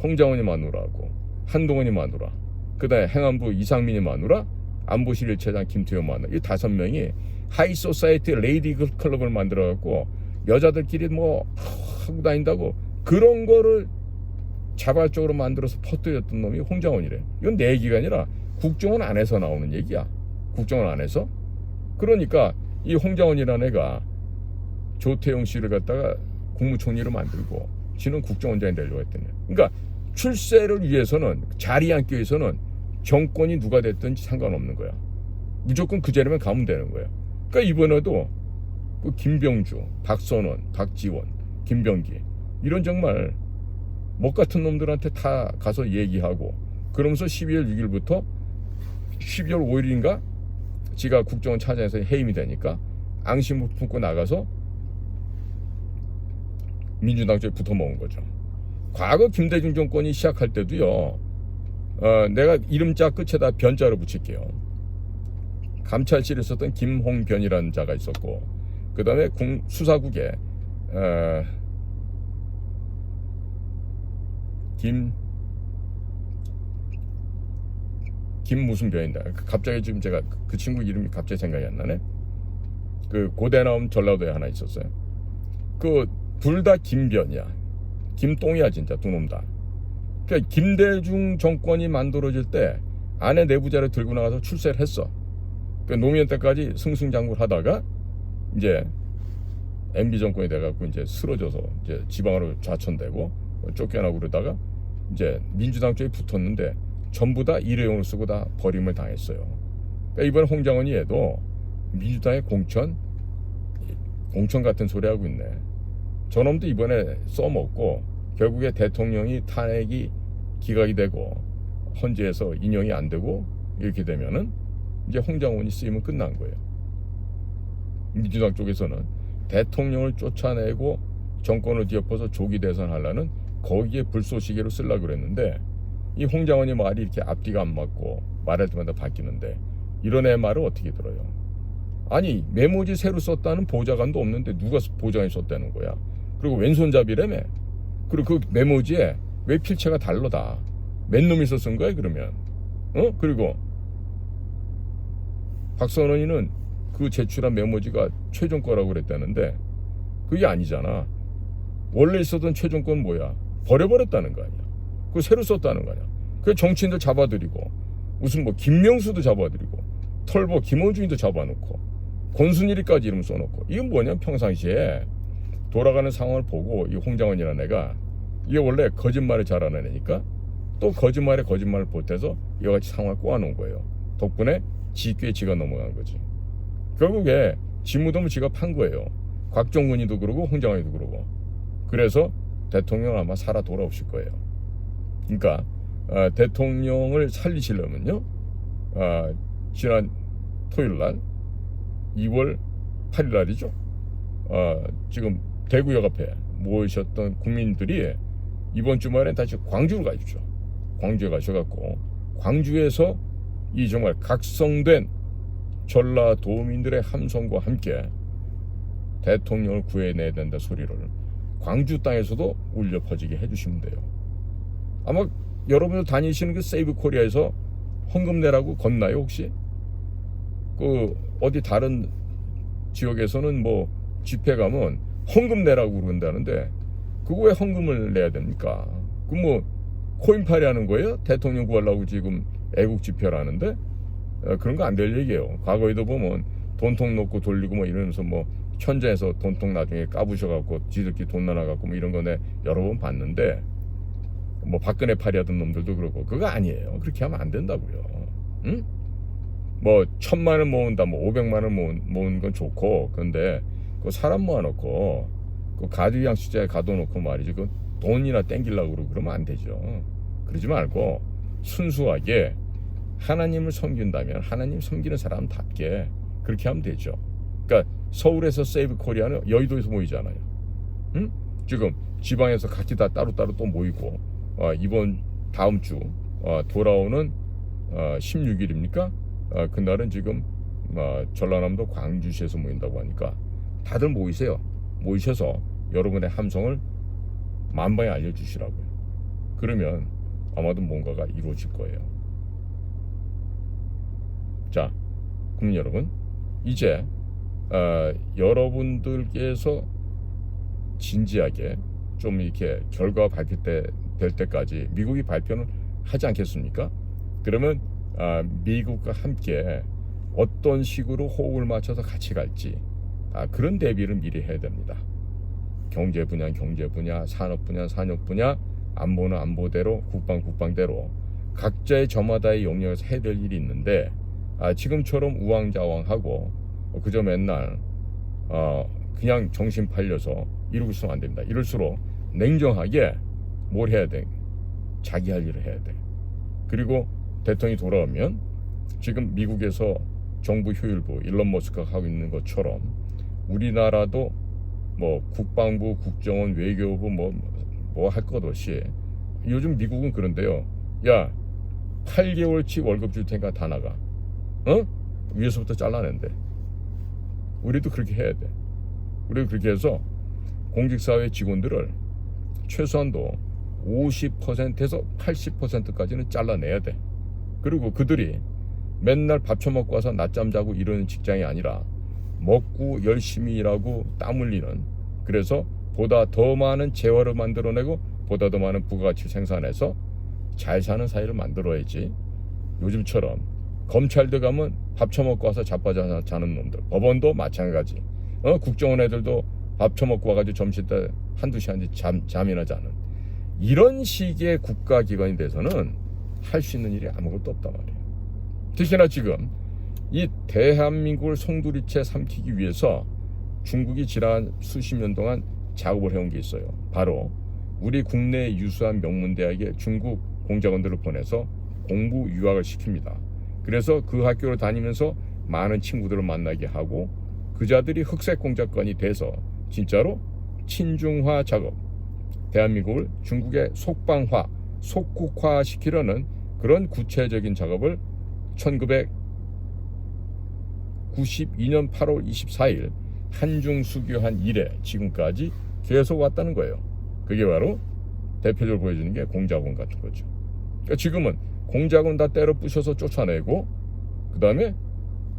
A: 홍장원이 마누라하고 한동훈이 마누라 그 다음에 행안부 이상민이 마누라 안보실 1차장 김태효 마누라 이 5명이 하이소사이티 레이디 클럽을 만들어갖고 여자들끼리 뭐 하고 다닌다고 그런 거를 자발적으로 만들어서 퍼뜨렸던 놈이 홍장원이래. 이건 내 얘기가 아니라 국정원 안에서 나오는 얘기야. 국정원 안에서. 그러니까 이 홍장원이라는 애가 조태용 씨를 갖다가 국무총리로 만들고 지는 국정원장이 되려고 했더니 그러니까 출세를 위해서는 자리에 앉기 위해서는 정권이 누가 됐든지 상관없는 거야. 무조건 그 자리만 가면 되는 거야. 그러니까 이번에도 그 김병주, 박선원, 박지원, 김병기 이런 정말 먹 같은 놈들한테 다 가서 얘기하고 그러면서 12월 6일부터 12월 5일인가 지가 국정원 차장에서 해임이 되니까 앙심을 품고 나가서 민주당 쪽에 붙어먹은 거죠. 과거 김대중 정권이 시작할 때도요. 내가 이름자 끝에다 변자로 붙일게요. 감찰실에 있었던 김홍변이라는 자가 있었고 그 다음에 수사국에 김 무슨 변인다. 갑자기 지금 제가 그 친구 이름이 갑자기 생각이 안 나네. 그 고대 나온 전라도에 하나 있었어요. 그 둘 다 김변이야. 김똥이야 진짜 두 놈 다. 그러니까 김대중 정권이 만들어질 때 아내 내부자를 들고 나가서 출세를 했어. 그러니까 노무현 때까지 승승장구를 하다가 이제 MB 정권이 돼갖고 이제 쓰러져서 이제 지방으로 좌천되고 쫓겨나고 그러다가 이제 민주당 쪽에 붙었는데 전부 다 일회용을 쓰고 다 버림을 당했어요. 그러니까 이번 홍장원이 얘도 민주당의 공천 같은 소리 하고 있네. 저놈도 이번에 써먹고 결국에 대통령이 탄핵이 기각이 되고 헌재에서 인용이 안 되고 이렇게 되면은 이제 홍장원이 쓰이면 끝난 거예요. 민주당 쪽에서는 대통령을 쫓아내고 정권을 뒤엎어서 조기 대선하려는 거기에 불쏘시개로 쓰려고 그랬는데 이 홍장원이 말이 이렇게 앞뒤가 안 맞고 말할 때마다 바뀌는데 이런 애 말을 어떻게 들어요? 아니 메모지 새로 썼다는 보좌관도 없는데 누가 보좌관이 썼다는 거야. 그리고 왼손잡이라며. 그리고 그 메모지에 왜 필체가 다르다. 맨 놈이서 쓴 거야 그러면. 그리고 박선원이는 그 제출한 메모지가 최종 거라고 그랬다는데 그게 아니잖아. 원래 있었던 최종 건 뭐야? 버려버렸다는 거 아니야. 그거 새로 썼다는 거 아니야. 그 정치인들 잡아들이고 무슨 뭐 김명수도 잡아들이고 털보 김원중이도 잡아놓고 권순일이까지 이름 써놓고 이건 뭐냐 평상시에 돌아가는 상황을 보고 이 홍장원이라는 애가 이게 원래 거짓말을 잘하는 애니까 또 거짓말에 거짓말을 보태서 이와같이 상황을 꼬아놓은 거예요. 덕분에 지귀에 지가 넘어간 거지. 결국에 지 무덤을 지가 판 거예요. 곽종근이도 그러고 홍장원이도 그러고. 그래서 대통령은 아마 살아 돌아오실 거예요. 그러니까 대통령을 살리시려면요, 지난 토요일날 2월 8일날이죠. 지금 대구역 앞에 모이셨던 국민들이 이번 주말엔 다시 광주로 가십시오. 광주에 가셔갖고 광주에서 이 정말 각성된 전라도민들의 함성과 함께 대통령을 구해내야 된다 소리를 광주 땅에서도 울려 퍼지게 해주시면 돼요. 아마 여러분들 다니시는 그 세이브 코리아에서 헌금 내라고 걷나요 혹시? 그 어디 다른 지역에서는 뭐 집회 가면 헌금 내라고 그런다는데 그거 왜 헌금을 내야 됩니까? 그 뭐 코인팔이 하는 거예요? 대통령 구하려고 지금 애국 집회를 하는데 그런 거 안 될 얘기예요. 과거에도 보면 돈통 놓고 돌리고 뭐 이러면서 뭐 현장에서 돈통 나중에 까부셔갖고 지들끼리 돈 나눠갖고 뭐 이런 거 내 여러 번 봤는데 뭐 박근혜 팔이 하던 놈들도 그러고 그거 아니에요. 그렇게 하면 안 된다고요. 응? 뭐 1,000만 원 모은다 뭐 500만 원 모은 건 좋고 그런데 그 사람 모아놓고 그 가두양식자에 가둬놓고 말이지 그 돈이나 땡기려고 그러고 그러면 안 되죠. 그러지 말고 순수하게 하나님을 섬긴다면 하나님 섬기는 사람답게 그렇게 하면 되죠. 그러니까 서울에서 세이브 코리아는 여의도에서 모이잖아요. 응? 지금 지방에서 각기 다 따로따로 또 모이고 이번 다음 주 돌아오는 16일입니까? 그날은 지금 전라남도 광주시에서 모인다고 하니까 다들 모이세요. 모이셔서 여러분의 함성을 만방에 알려주시라고요. 그러면 아마도 뭔가가 이루어질 거예요. 자, 국민 여러분, 이제 여러분들께서 진지하게 좀 이렇게 결과가 발표될 때까지 미국이 발표는 하지 않겠습니까? 그러면 미국과 함께 어떤 식으로 호흡을 맞춰서 같이 갈지 그런 대비를 미리 해야 됩니다. 경제 분야 경제 분야, 산업 분야 산업 분야, 안보는 안보대로, 국방 국방대로 각자의 저마다의 영역에서 해야 될 일이 있는데 지금처럼 우왕좌왕하고 그저 맨날 그냥 정신 팔려서 이러고 있으면 안 됩니다. 이럴수록 냉정하게 뭘 해야 돼? 자기 할 일을 해야 돼. 그리고 대통령이 돌아오면 지금 미국에서 정부 효율부 일론 머스크가 하고 있는 것처럼 우리나라도 뭐 국방부, 국정원, 외교부 뭐 할 것 없이 요즘 미국은 그런데요. 야, 8개월치 월급 줄 테니까 다 나가. 위에서부터 잘라낸대. 우리도 그렇게 해야 돼. 우리도 그렇게 해서 공직사회 직원들을 최소한도 50%에서 80%까지는 잘라내야 돼. 그리고 그들이 맨날 밥 처먹고 와서 낮잠 자고 이러는 직장이 아니라 먹고 열심히 일하고 땀 흘리는, 그래서 보다 더 많은 재화를 만들어내고 보다 더 많은 부가가치를 생산해서 잘 사는 사회를 만들어야지. 요즘처럼 검찰들 가면 밥 처먹고 와서 자빠져 자는 놈들, 법원도 마찬가지. 국정원 애들도 밥 처먹고 와가지고 점심 때 한두 시간씩 잠이나 자는 이런 식의 국가기관이 돼서는 할 수 있는 일이 아무것도 없단 말이에요. 특히나 지금 이 대한민국을 송두리째 삼키기 위해서 중국이 지난 수십 년 동안 작업을 해온 게 있어요. 바로 우리 국내 유수한 명문대학에 중국 공작원들을 보내서 공부 유학을 시킵니다. 그래서 그 학교를 다니면서 많은 친구들을 만나게 하고 그자들이 흑색 공작관이 돼서 진짜로 친중화 작업, 대한민국을 중국의 속방화, 속국화 시키려는 그런 구체적인 작업을 1992년 8월 24일 한중 수교한 이래 지금까지 계속 왔다는 거예요. 그게 바로 대표적으로 보여주는 게 공작원 같은 거죠. 그러니까 지금은 공작원 다 때려 부셔서 쫓아내고 그 다음에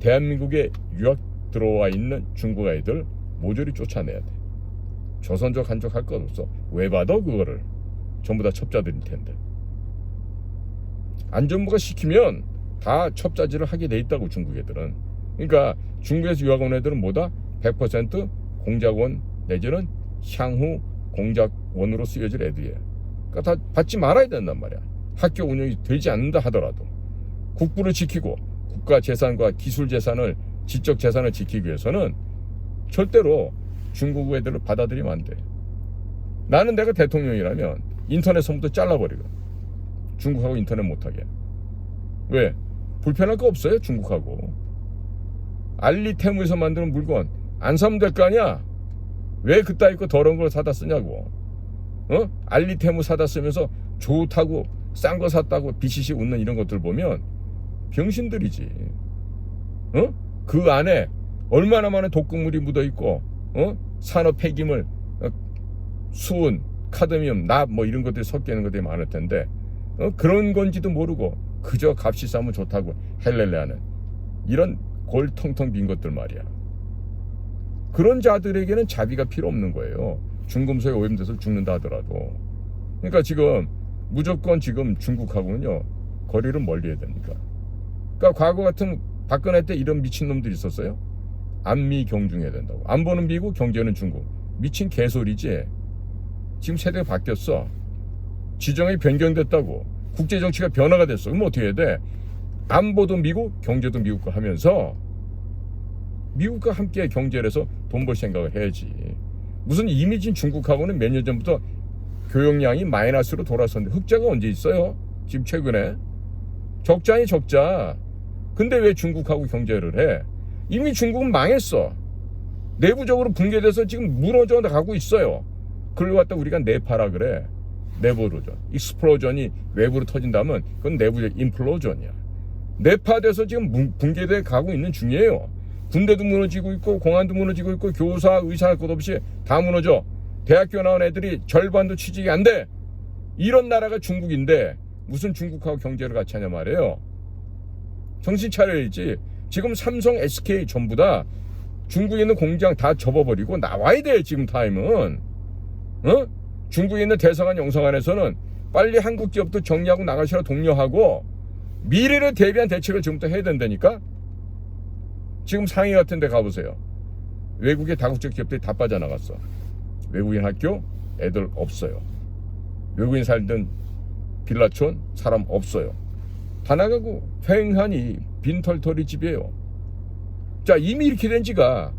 A: 대한민국에 유학 들어와 있는 중국 아이들 모조리 쫓아내야 돼. 조선족 한족 할 것 없어. 왜 봐도 그거를 전부 다 첩자들일 텐데. 안전부가 시키면 다 첩자질을 하게 돼 있다고, 중국 애들은. 그러니까 중국에서 유학 온 애들은 뭐다? 100% 공작원 내지는 향후 공작원으로 쓰여질 애들이에요. 그러니까 다 받지 말아야 된단 말이야. 학교 운영이 되지 않는다 하더라도. 국부를 지키고 국가 재산과 기술 재산을, 지적 재산을 지키기 위해서는 절대로 중국 애들을 받아들이면 안 돼. 나는 내가 대통령이라면 인터넷 선부터 잘라버리고 중국하고 인터넷 못하게. 왜? 불편할 거 없어요, 중국하고. 알리테무에서 만드는 물건 안 사면 될 거 아니야? 왜 그따위 거 더러운 걸 사다 쓰냐고. 알리테무 사다 쓰면서 좋다고 싼 거 샀다고 비시시 웃는 이런 것들 보면 병신들이지. 그 안에 얼마나 많은 독극물이 묻어있고, 산업 폐기물, 수은, 카드뮴, 납 뭐 이런 것들이 섞여 있는 것들이 많을 텐데, 그런 건지도 모르고 그저 값이 싸면 좋다고 헬렐레하는 이런 골 텅텅 빈 것들 말이야. 그런 자들에게는 자비가 필요 없는 거예요. 중금속에 오염돼서 죽는다 하더라도. 그러니까 지금 무조건 지금 중국하고는요 거리를 멀리 해야 됩니까? 그러니까 과거 같은 박근혜 때 이런 미친놈들이 있었어요. 안미 경중해야 된다고. 안보는 미국, 경제는 중국. 미친 개소리지. 지금 세대가 바뀌었어. 지정이 변경됐다고. 국제정치가 변화가 됐어. 그럼 어떻게 해야 돼? 안보도 미국, 경제도 미국 거 하면서 미국과 함께 경제를 해서 돈 벌 생각을 해야지. 무슨 이미진 중국하고는 몇 년 전부터 교역량이 마이너스로 돌아섰는데 흑자가 언제 있어요? 지금 최근에. 적자니 적자. 근데 왜 중국하고 경제를 해? 이미 중국은 망했어. 내부적으로 붕괴돼서 지금 무너져 가고 있어요. 그걸 갖다 우리가 내파라 그래. 내부로전. 익스플로전이 외부로 터진다면 그건 내부적 인플로전이야. 내파돼서 지금 붕괴돼 가고 있는 중이에요. 군대도 무너지고 있고 공안도 무너지고 있고 교사, 의사 할 것 없이 다 무너져. 대학교 나온 애들이 절반도 취직이 안 돼. 이런 나라가 중국인데 무슨 중국하고 경제를 같이 하냐 말이에요. 정신 차려야지. 지금 삼성, SK 전부 다 중국에 있는 공장 다 접어버리고 나와야 돼. 지금 타임은. 중국에 있는 대사관, 영사관에서는 빨리 한국 기업도 정리하고 나가시라 독려하고 미래를 대비한 대책을 지금부터 해야 된다니까. 지금 상해 같은 데 가보세요. 외국의 다국적 기업들이 다 빠져나갔어. 외국인 학교 애들 없어요. 외국인 살던 빌라촌 사람 없어요. 다 나가고 횡하니 빈털터리 집이에요. 자, 이미 이렇게 된 지가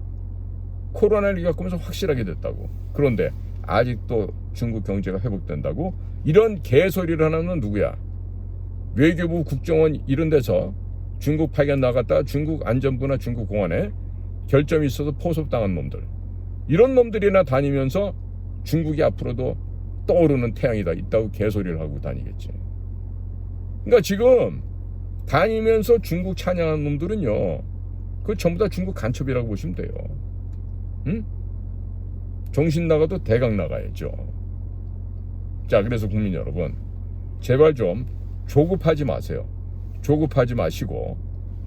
A: 코로나를 겪으면서 확실하게 됐다고. 그런데 아직도 중국 경제가 회복된다고? 이런 개소리를 하는 누구야? 외교부, 국정원 이런 데서 중국 파견 나갔다 중국 안전부나 중국 공안에 결점이 있어서 포섭당한 놈들. 이런 놈들이나 다니면서 중국이 앞으로도 떠오르는 태양이다 있다고 개소리를 하고 다니겠지. 그러니까 지금 다니면서 중국 찬양하는 놈들은요, 그거 전부 다 중국 간첩이라고 보시면 돼요. 응? 정신 나가도 대강 나가야죠. 자, 그래서 국민 여러분, 제발 좀 조급하지 마세요. 조급하지 마시고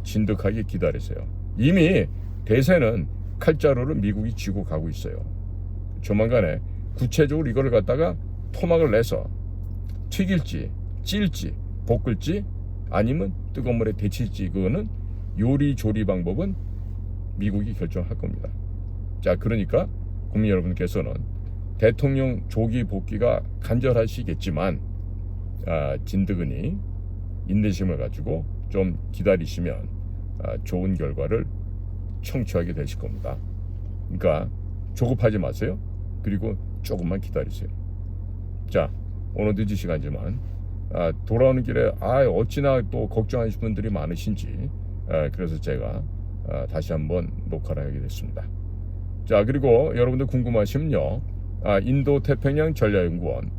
A: 진득하게 기다리세요. 이미 대세는 칼자루를 미국이 쥐고 가고 있어요. 조만간에 구체적으로 이거를 갖다가 토막을 내서 튀길지, 찔지, 볶을지 아니면 뜨거운 물에 데칠지, 그거는 요리조리 방법은 미국이 결정할 겁니다. 자, 그러니까 국민 여러분께서는 대통령 조기 복귀가 간절하시겠지만 진드근히 인내심을 가지고 좀 기다리시면 좋은 결과를 청취하게 되실 겁니다. 그러니까 조급하지 마세요. 그리고 조금만 기다리세요. 자, 오늘 늦은 시간이지만 돌아오는 길에 어찌나 또 걱정하시는 분들이 많으신지 그래서 제가 다시 한번 녹화를 하게 됐습니다. 자, 그리고 여러분들 궁금하시면요, 인도태평양 전략연구원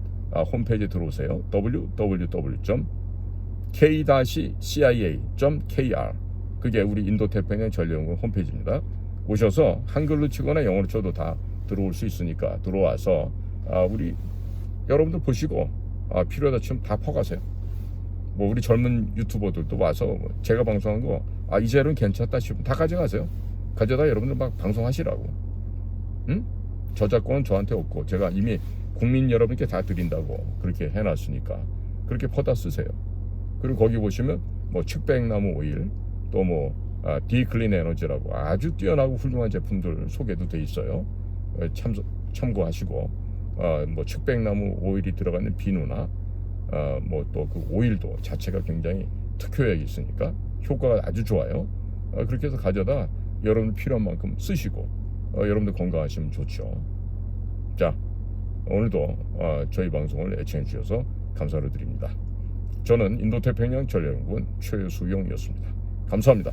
A: 홈페이지에 들어오세요. www.k-cia.kr 그게 우리 인도태평양 전략연구원 홈페이지입니다. 오셔서 한글로 치거나 영어로 쳐도 다 들어올 수 있으니까 들어와서 우리 여러분들 보시고 필요하다 치면 다 퍼가세요. 뭐 우리 젊은 유튜버들도 와서 제가 방송한 거 이 자료는 괜찮다 싶으면 다 가져가세요. 가져다 여러분들 막 방송하시라고. 응? 저작권은 저한테 없고 제가 이미 국민 여러분께 다 드린다고 그렇게 해놨으니까 그렇게 퍼다 쓰세요. 그리고 거기 보시면 뭐 측백나무 오일 또 뭐 디클린 에너지라고 아주 뛰어나고 훌륭한 제품들 소개도 돼 있어요. 참고하시고 뭐 측백나무 오일이 들어가 있는 비누나 뭐 또 그 오일도 자체가 굉장히 특효약이 있으니까 효과가 아주 좋아요. 그렇게 해서 가져다 여러분들 필요한 만큼 쓰시고 여러분들 건강하시면 좋죠. 자, 오늘도 저희 방송을 애청해 주셔서 감사를 드립니다. 저는 인도태평양 전략연구원 최수용이었습니다. 감사합니다.